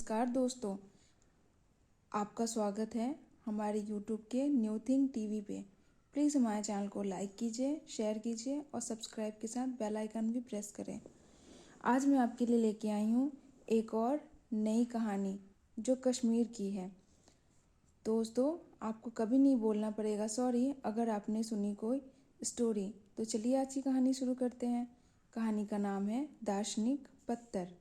नमस्कार दोस्तों, आपका स्वागत है हमारे YouTube के न्यू थिंग टीवी पे। प्लीज़ हमारे चैनल को लाइक कीजिए, शेयर कीजिए और सब्सक्राइब के साथ बेल आइकन भी प्रेस करें। आज मैं आपके लिए लेके आई हूँ एक और नई कहानी जो कश्मीर की है। दोस्तों, आपको कभी नहीं बोलना पड़ेगा सॉरी अगर आपने सुनी कोई स्टोरी। तो चलिए आज की कहानी शुरू करते हैं। कहानी का नाम है दार्शनिक पत्थर।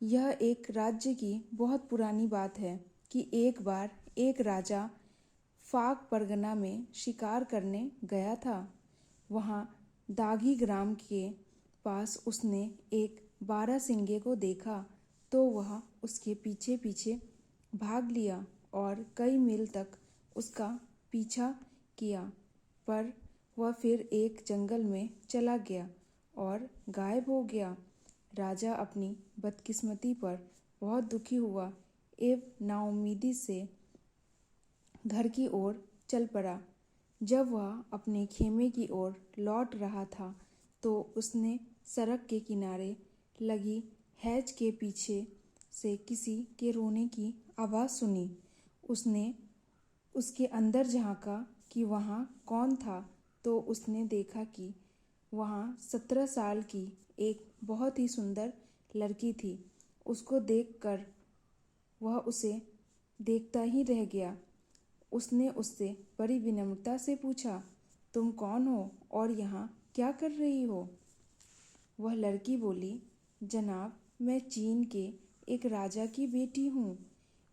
यह एक राज्य की बहुत पुरानी बात है कि एक बार एक राजा फाक परगना में शिकार करने गया था। वहाँ दागी ग्राम के पास उसने एक बारहसिंगे को देखा तो वह उसके पीछे पीछे भाग लिया और कई मील तक उसका पीछा किया, पर वह फिर एक जंगल में चला गया और गायब हो गया। राजा अपनी बदकिस्मती पर बहुत दुखी हुआ एवं नाउम्मीदी से घर की ओर चल पड़ा। जब वह अपने खेमे की ओर लौट रहा था तो उसने सड़क के किनारे लगी हैज के पीछे से किसी के रोने की आवाज़ सुनी। उसने उसके अंदर झांका कि वहाँ कौन था तो उसने देखा कि वहाँ 17 साल की एक बहुत ही सुंदर लड़की थी। उसको देखकर वह उसे देखता ही रह गया। उसने उससे बड़ी विनम्रता से पूछा, तुम कौन हो और यहाँ क्या कर रही हो? वह लड़की बोली, जनाब, मैं चीन के एक राजा की बेटी हूँ।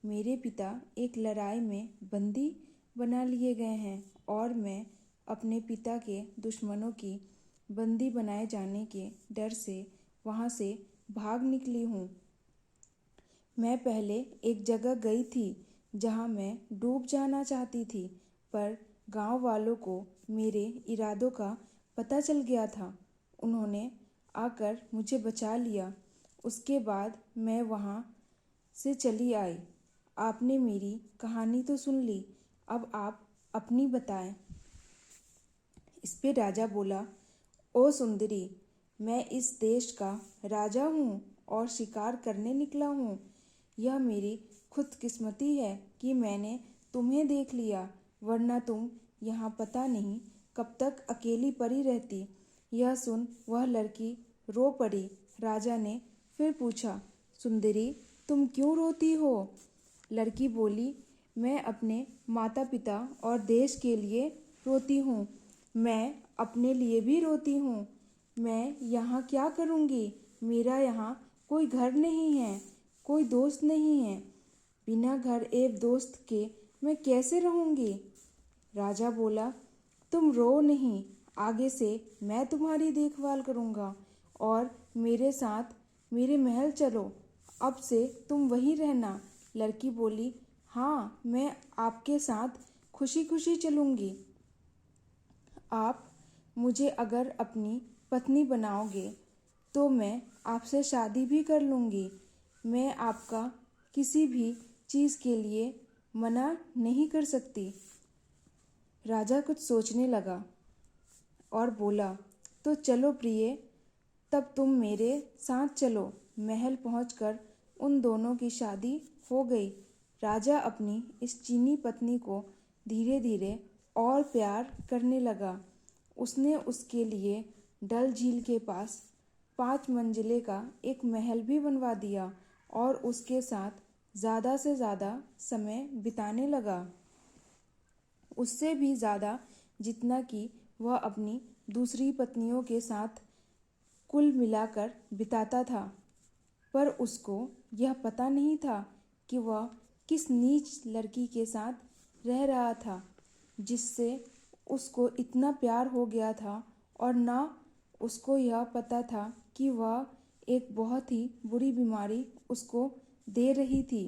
मेरे पिता एक लड़ाई में बंदी बना लिए गए हैं और मैं अपने पिता के दुश्मनों की बंदी बनाए जाने के डर से वहाँ से भाग निकली हूँ। मैं पहले एक जगह गई थी जहाँ मैं डूब जाना चाहती थी, पर गांव वालों को मेरे इरादों का पता चल गया था। उन्होंने आकर मुझे बचा लिया। उसके बाद मैं वहाँ से चली आई। आपने मेरी कहानी तो सुन ली, अब आप अपनी बताएं। इस पे राजा बोला, ओ सुंदरी, मैं इस देश का राजा हूँ और शिकार करने निकला हूँ। यह मेरी खुदकिस्मती है कि मैंने तुम्हें देख लिया, वरना तुम यहाँ पता नहीं कब तक अकेली पड़ी रहती। यह सुन वह लड़की रो पड़ी। राजा ने फिर पूछा, सुंदरी, तुम क्यों रोती हो? लड़की बोली, मैं अपने माता पिता और देश के लिए रोती हूँ। मैं अपने लिए भी रोती हूँ। मैं यहाँ क्या करूँगी? मेरा यहाँ कोई घर नहीं है, कोई दोस्त नहीं है। बिना घर एवं दोस्त के मैं कैसे रहूँगी? राजा बोला, तुम रो नहीं, आगे से मैं तुम्हारी देखभाल करूँगा और मेरे साथ मेरे महल चलो। अब से तुम वहीं रहना। लड़की बोली, हाँ, मैं आपके साथ खुशी खुशी चलूँगी। आप मुझे अगर अपनी पत्नी बनाओगे तो मैं आपसे शादी भी कर लूँगी। मैं आपका किसी भी चीज़ के लिए मना नहीं कर सकती। राजा कुछ सोचने लगा और बोला, तो चलो प्रिय, तब तुम मेरे साथ चलो। महल पहुंचकर उन दोनों की शादी हो गई। राजा अपनी इस चीनी पत्नी को धीरे धीरे और प्यार करने लगा। उसने उसके लिए डल झील के पास 5 मंजिले का एक महल भी बनवा दिया और उसके साथ ज़्यादा से ज़्यादा समय बिताने लगा, उससे भी ज़्यादा जितना कि वह अपनी दूसरी पत्नियों के साथ कुल मिलाकर बिताता था। पर उसको यह पता नहीं था कि वह किस नीच लड़की के साथ रह रहा था, जिससे उसको इतना प्यार हो गया था और ना उसको यह पता था कि वह एक बहुत ही बुरी बीमारी उसको दे रही थी।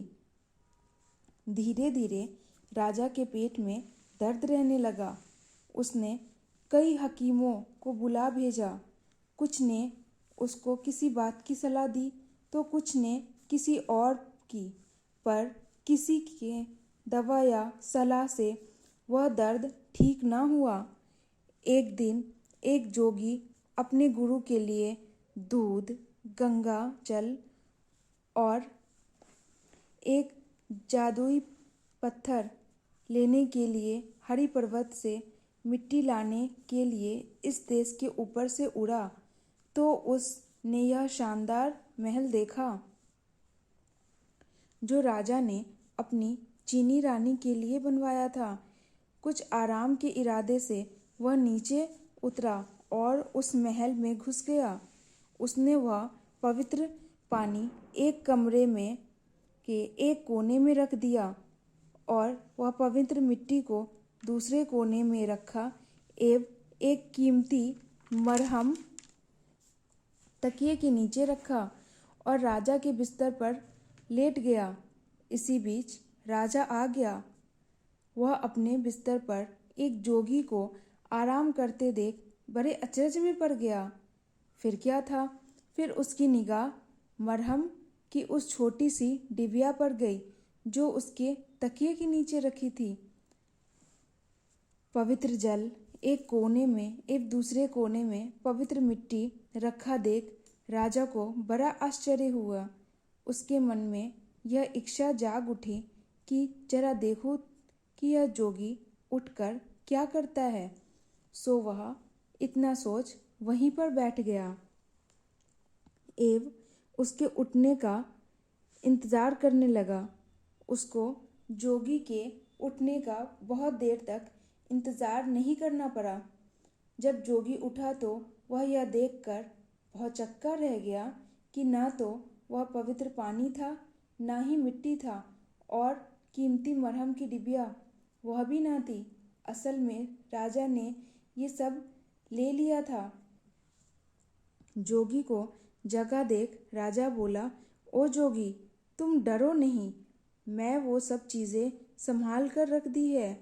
धीरे धीरे राजा के पेट में दर्द रहने लगा। उसने कई हकीमों को बुला भेजा। कुछ ने उसको किसी बात की सलाह दी तो कुछ ने किसी और की, पर किसी के दवा या सलाह से वह दर्द ठीक ना हुआ। एक दिन एक जोगी अपने गुरु के लिए दूध, गंगा जल और एक जादुई पत्थर लेने के लिए हरि पर्वत से मिट्टी लाने के लिए इस देश के ऊपर से उड़ा तो उसने यह शानदार महल देखा जो राजा ने अपनी चीनी रानी के लिए बनवाया था। कुछ आराम के इरादे से वह नीचे उतरा और उस महल में घुस गया। उसने वह पवित्र पानी एक कमरे में के एक कोने में रख दिया और वह पवित्र मिट्टी को दूसरे कोने में रखा एवं एक कीमती मरहम तकिए के नीचे रखा और राजा के बिस्तर पर लेट गया। इसी बीच राजा आ गया। वह अपने बिस्तर पर एक जोगी को आराम करते देख बड़े अचरज में पड़ गया। फिर क्या था? फिर उसकी निगाह मरहम की उस छोटी सी डिबिया पर गई जो उसके तकिए के नीचे रखी थी। पवित्र जल एक कोने में एक दूसरे कोने में पवित्र मिट्टी रखा देख राजा को बड़ा आश्चर्य हुआ। उसके मन में यह इच्छा जाग उठी कि जरा देखो कि यह जोगी उठकर क्या करता है। सो वह इतना सोच वहीं पर बैठ गया एवं उसके उठने का इंतजार करने लगा। उसको जोगी के उठने का बहुत देर तक इंतजार नहीं करना पड़ा। जब जोगी उठा तो वह यह देखकर बहुत चक्का रह गया कि ना तो वह पवित्र पानी था ना ही मिट्टी था और कीमती मरहम की डिबिया वह भी ना थी। असल में राजा ने ये सब ले लिया था। जोगी को जगा देख राजा बोला, ओ जोगी, तुम डरो नहीं, मैं वो सब चीज़ें संभाल कर रख दी है।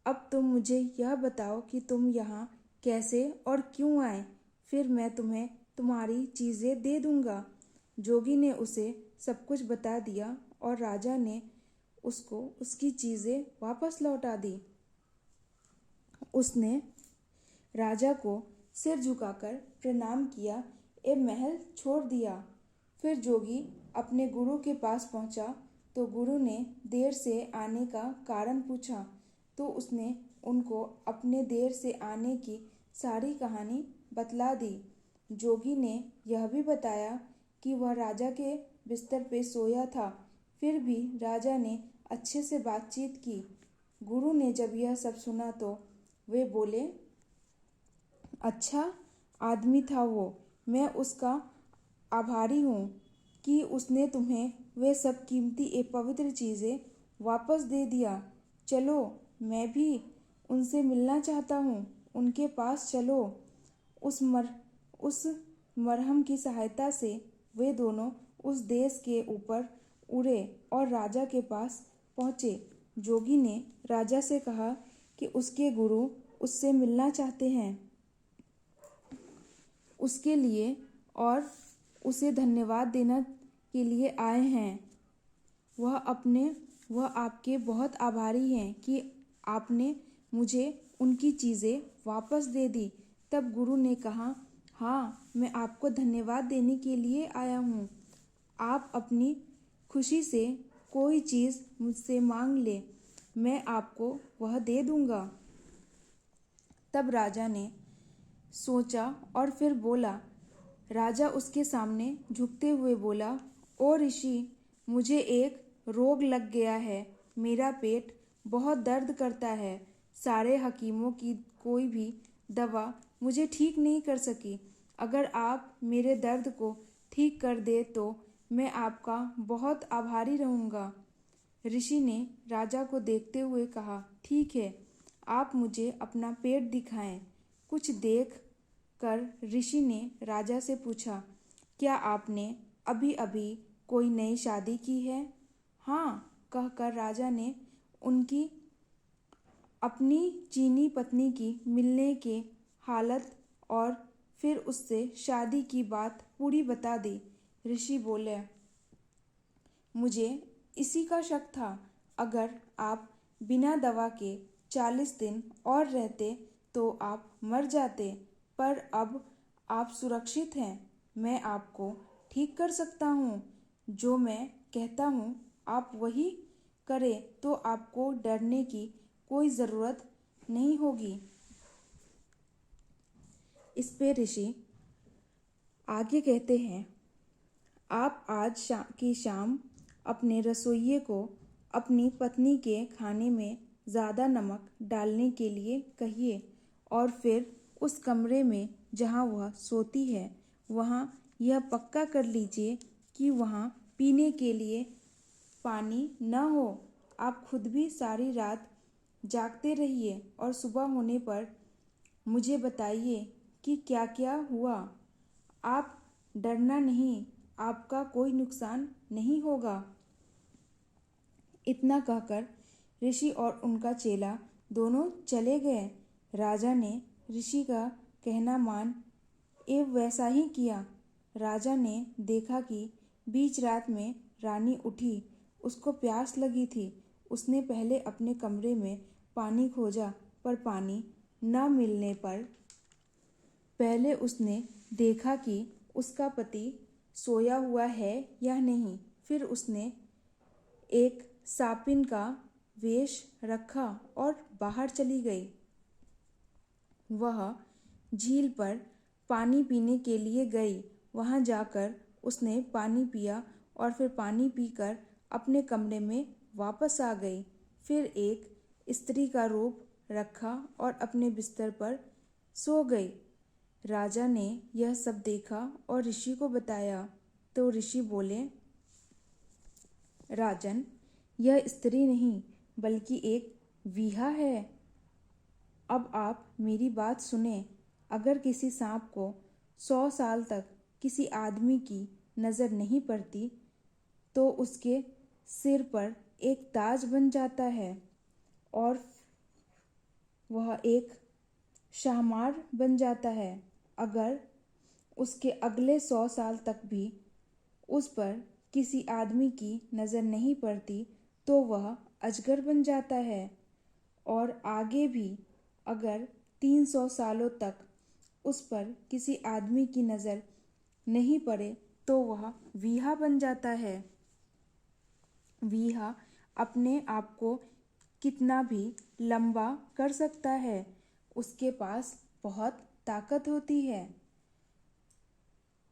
अब तुम मुझे यह बताओ कि तुम यहाँ कैसे और क्यों आए, फिर मैं तुम्हें तुम्हारी चीज़ें दे दूँगा। जोगी ने उसे सब कुछ बता दिया और राजा ने उसको उसकी चीज़ें वापस लौटा दी। उसने राजा को सिर झुकाकर प्रणाम किया एवं महल छोड़ दिया। फिर जोगी अपने गुरु के पास पहुंचा तो गुरु ने देर से आने का कारण पूछा तो उसने उनको अपने देर से आने की सारी कहानी बतला दी। जोगी ने यह भी बताया कि वह राजा के बिस्तर पे सोया था, फिर भी राजा ने अच्छे से बातचीत की। गुरु ने जब यह सब सुना तो वे बोले, अच्छा आदमी था वो, मैं उसका आभारी हूँ कि उसने तुम्हें वे सब कीमती पवित्र चीज़ें वापस दे दिया। चलो, मैं भी उनसे मिलना चाहता हूँ, उनके पास चलो। उस मरहम की सहायता से वे दोनों उस देश के ऊपर उड़े और राजा के पास पहुँचे। जोगी ने राजा से कहा कि उसके गुरु उससे मिलना चाहते हैं, उसके लिए और उसे धन्यवाद देने के लिए आए हैं। वह आपके बहुत आभारी हैं कि आपने मुझे उनकी चीज़ें वापस दे दी। तब गुरु ने कहा, हाँ, मैं आपको धन्यवाद देने के लिए आया हूँ। आप अपनी खुशी से कोई चीज़ मुझसे मांग ले, मैं आपको वह दे दूँगा। तब राजा ने सोचा और फिर बोला। राजा उसके सामने झुकते हुए बोला, ओ ऋषि, मुझे एक रोग लग गया है। मेरा पेट बहुत दर्द करता है। सारे हकीमों की कोई भी दवा मुझे ठीक नहीं कर सकी। अगर आप मेरे दर्द को ठीक कर दे तो मैं आपका बहुत आभारी रहूँगा। ऋषि ने राजा को देखते हुए कहा, ठीक है, आप मुझे अपना पेट दिखाएं। कुछ देख कर ऋषि ने राजा से पूछा, क्या आपने अभी अभी कोई नई शादी की है? हाँ, कहकर राजा ने उनकी अपनी चीनी पत्नी की मिलने के हालत और फिर उससे शादी की बात पूरी बता दी। ऋषि बोले, मुझे इसी का शक था। अगर आप बिना दवा के 40 दिन और रहते तो आप मर जाते, पर अब आप सुरक्षित हैं। मैं आपको ठीक कर सकता हूँ। जो मैं कहता हूँ आप वही करें तो आपको डरने की कोई ज़रूरत नहीं होगी। इस पे ऋषि आगे कहते हैं, आप आज की शाम अपने रसोइये को अपनी पत्नी के खाने में ज़्यादा नमक डालने के लिए कहिए और फिर उस कमरे में जहाँ वह सोती है वहाँ यह पक्का कर लीजिए कि वहाँ पीने के लिए पानी न हो। आप खुद भी सारी रात जागते रहिए और सुबह होने पर मुझे बताइए कि क्या क्या हुआ। आप डरना नहीं, आपका कोई नुकसान नहीं होगा। इतना कहकर ऋषि और उनका चेला दोनों चले गए। राजा ने ऋषि का कहना मान एवं वैसा ही किया। राजा ने देखा कि बीच रात में रानी उठी, उसको प्यास लगी थी। उसने पहले अपने कमरे में पानी खोजा पर पानी न मिलने पर पहले उसने देखा कि उसका पति सोया हुआ है या नहीं। फिर उसने एक सापिन का वेश रखा और बाहर चली गई। वह झील पर पानी पीने के लिए गई। वहां जाकर उसने पानी पिया और फिर पानी पीकर अपने कमरे में वापस आ गई। फिर एक स्त्री का रूप रखा और अपने बिस्तर पर सो गई। राजा ने यह सब देखा और ऋषि को बताया तो ऋषि बोले, राजन, यह स्त्री नहीं बल्कि एक वीहा है। अब आप मेरी बात सुने। अगर किसी सांप को 100 साल तक किसी आदमी की नज़र नहीं पड़ती तो उसके सिर पर एक ताज बन जाता है और वह एक शाहमार बन जाता है। अगर उसके अगले 100 साल तक भी उस पर किसी आदमी की नज़र नहीं पड़ती तो वह अजगर बन जाता है और आगे भी अगर 300 सालों तक उस पर किसी आदमी की नज़र नहीं पड़े तो वह वीहा बन जाता है। वीहा अपने आप को कितना भी लंबा कर सकता है, उसके पास बहुत ताकत होती है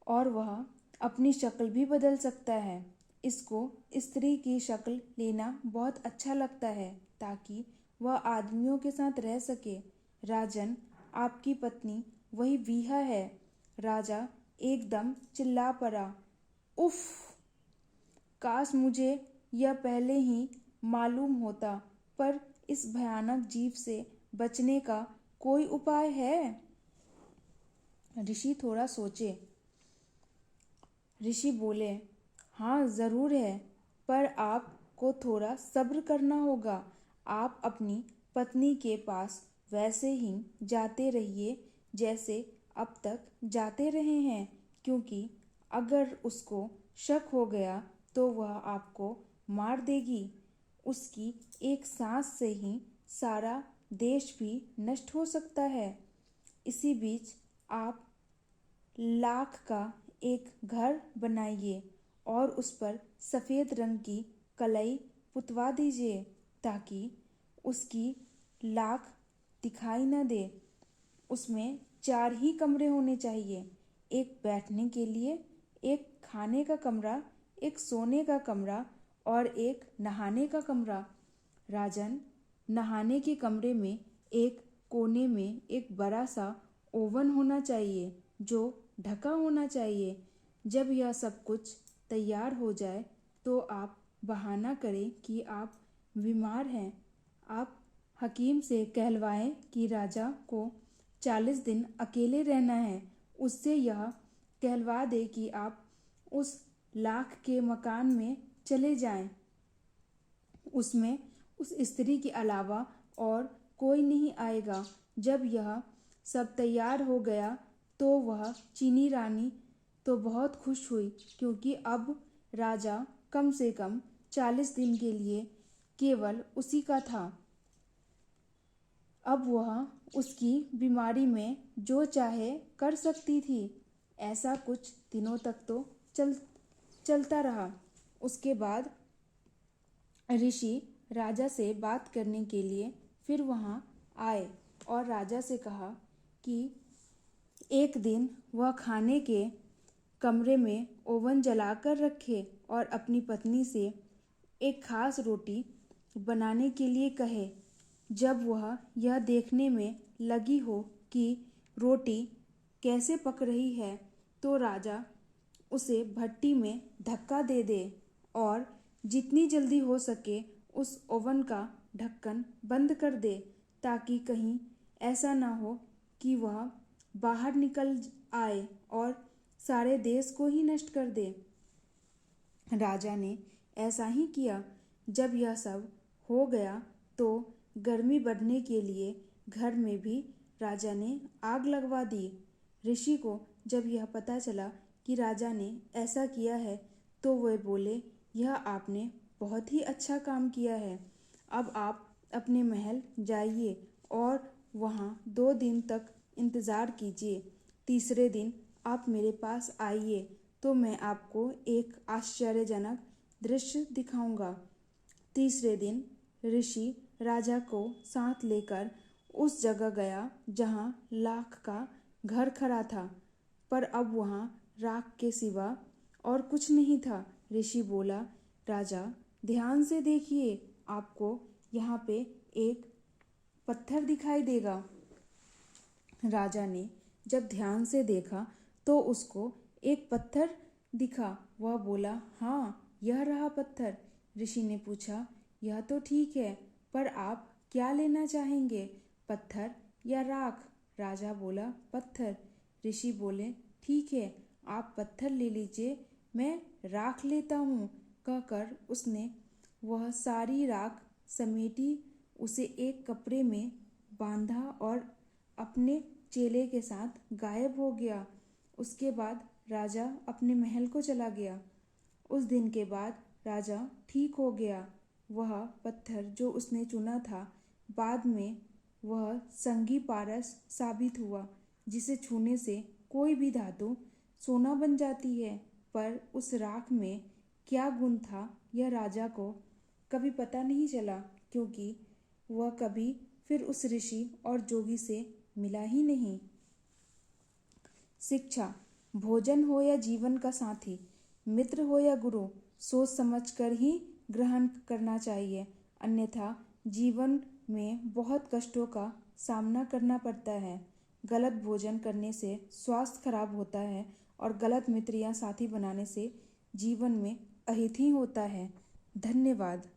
और वह अपनी शक्ल भी बदल सकता है। इसको स्त्री की शक्ल लेना बहुत अच्छा लगता है ताकि वह आदमियों के साथ रह सके। राजन, आपकी पत्नी वही वीहा है। राजा एकदम चिल्ला पड़ा, उफ! काश मुझे यह पहले ही मालूम होता, पर इस भयानक जीव से बचने का कोई उपाय है? ऋषि थोड़ा सोचे। ऋषि बोले, हाँ ज़रूर है, पर आपको थोड़ा सब्र करना होगा। आप अपनी पत्नी के पास वैसे ही जाते रहिए जैसे अब तक जाते रहे हैं, क्योंकि अगर उसको शक हो गया तो वह आपको मार देगी। उसकी एक सांस से ही सारा देश भी नष्ट हो सकता है। इसी बीच आप लाख का एक घर बनाइए और उस पर सफ़ेद रंग की कलई पुतवा दीजिए ताकि उसकी लाख दिखाई न दे। उसमें 4 ही कमरे होने चाहिए, एक बैठने के लिए, एक खाने का कमरा, एक सोने का कमरा और एक नहाने का कमरा। राजन, नहाने के कमरे में एक कोने में एक बड़ा सा ओवन होना चाहिए जो ढका होना चाहिए। जब यह सब कुछ तैयार हो जाए तो आप बहाना करें कि आप बीमार हैं। आप हकीम से कहलवाएं कि राजा को 40 दिन अकेले रहना है। उससे यह कहलवा दे कि आप उस लाख के मकान में चले जाएं। उसमें उस स्त्री के अलावा और कोई नहीं आएगा। जब यह सब तैयार हो गया तो वह चीनी रानी तो बहुत खुश हुई, क्योंकि अब राजा कम से कम 40 दिन के लिए केवल उसी का था। अब वह उसकी बीमारी में जो चाहे कर सकती थी। ऐसा कुछ दिनों तक तो चलता रहा। उसके बाद ऋषि राजा से बात करने के लिए फिर वहाँ आए और राजा से कहा कि एक दिन वह खाने के कमरे में ओवन जलाकर रखे और अपनी पत्नी से एक खास रोटी बनाने के लिए कहे। जब वह यह देखने में लगी हो कि रोटी कैसे पक रही है तो राजा उसे भट्टी में धक्का दे दे और जितनी जल्दी हो सके उस ओवन का ढक्कन बंद कर दे, ताकि कहीं ऐसा ना हो कि वह बाहर निकल आए और सारे देश को ही नष्ट कर दे। राजा ने ऐसा ही किया। जब यह सब हो गया तो गर्मी बढ़ने के लिए घर में भी राजा ने आग लगवा दी। ऋषि को जब यह पता चला कि राजा ने ऐसा किया है तो वे बोले, यह आपने बहुत ही अच्छा काम किया है। अब आप अपने महल जाइए और वहाँ 2 दिन तक इंतज़ार कीजिए। तीसरे दिन आप मेरे पास आइए तो मैं आपको एक आश्चर्यजनक दृश्य दिखाऊंगा। तीसरे दिन ऋषि राजा को साथ लेकर उस जगह गया जहाँ लाख का घर खड़ा था, पर अब वहाँ राख के सिवा और कुछ नहीं था। ऋषि बोला, राजा ध्यान से देखिए, आपको यहाँ पे एक पत्थर दिखाई देगा। राजा ने जब ध्यान से देखा तो उसको एक पत्थर दिखा। वह बोला, हाँ, यह रहा पत्थर। ऋषि ने पूछा, यह तो ठीक है, पर आप क्या लेना चाहेंगे, पत्थर या राख? राजा बोला, पत्थर। ऋषि बोले, ठीक है, आप पत्थर ले लीजिए, मैं राख लेता हूँ। कहकर उसने वह सारी राख समेटी, उसे एक कपड़े में बांधा और अपने चेले के साथ गायब हो गया। उसके बाद राजा अपने महल को चला गया। उस दिन के बाद राजा ठीक हो गया। वह पत्थर जो उसने चुना था बाद में वह संगी पारस साबित हुआ, जिसे छूने से कोई भी धातु सोना बन जाती है। पर उस राख में क्या गुण था यह राजा को कभी पता नहीं चला, क्योंकि वह कभी फिर उस ऋषि और जोगी से मिला ही नहीं। शिक्षा: भोजन हो या जीवन का साथी, मित्र हो या गुरु, सोच समझकर ही ग्रहण करना चाहिए, अन्यथा जीवन में बहुत कष्टों का सामना करना पड़ता है। गलत भोजन करने से स्वास्थ्य खराब होता है और गलत मित्र या साथी बनाने से जीवन में अहित ही होता है। धन्यवाद।